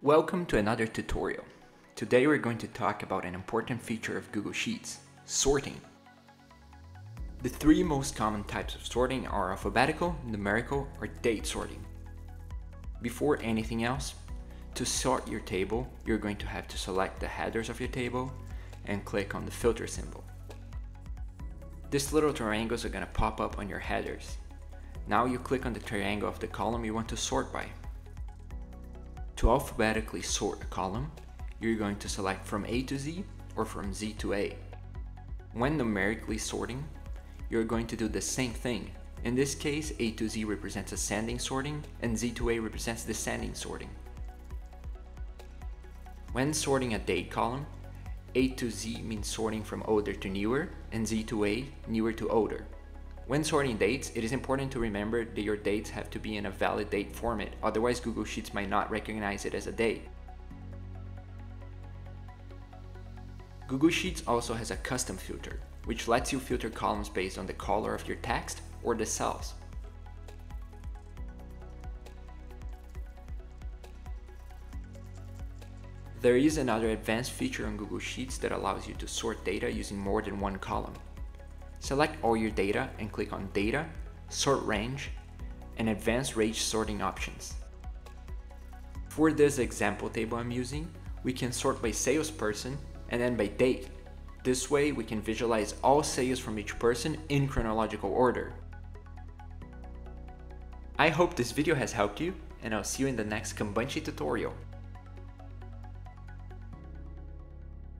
Welcome to another tutorial. Today we're going to talk about an important feature of Google Sheets, sorting. The three most common types of sorting are alphabetical, numerical, or date sorting. Before anything else, to sort your table, you're going to have to select the headers of your table and click on the filter symbol. These little triangles are going to pop up on your headers. Now you click on the triangle of the column you want to sort by. To alphabetically sort a column, you're going to select from A to Z or from Z to A. When numerically sorting, you're going to do the same thing. In this case, A to Z represents ascending sorting and Z to A represents descending sorting. When sorting a date column, A to Z means sorting from older to newer and Z to A, newer to older. When sorting dates, it is important to remember that your dates have to be in a valid date format, otherwise Google Sheets might not recognize it as a date. Google Sheets also has a custom filter, which lets you filter columns based on the color of your text or the cells. There is another advanced feature on Google Sheets that allows you to sort data using more than one column. Select all your data and click on Data, Sort Range, and Advanced Range Sorting options. For this example table I'm using, we can sort by salesperson and then by date. This way we can visualize all sales from each person in chronological order. I hope this video has helped you, and I'll see you in the next Kanbanchi tutorial.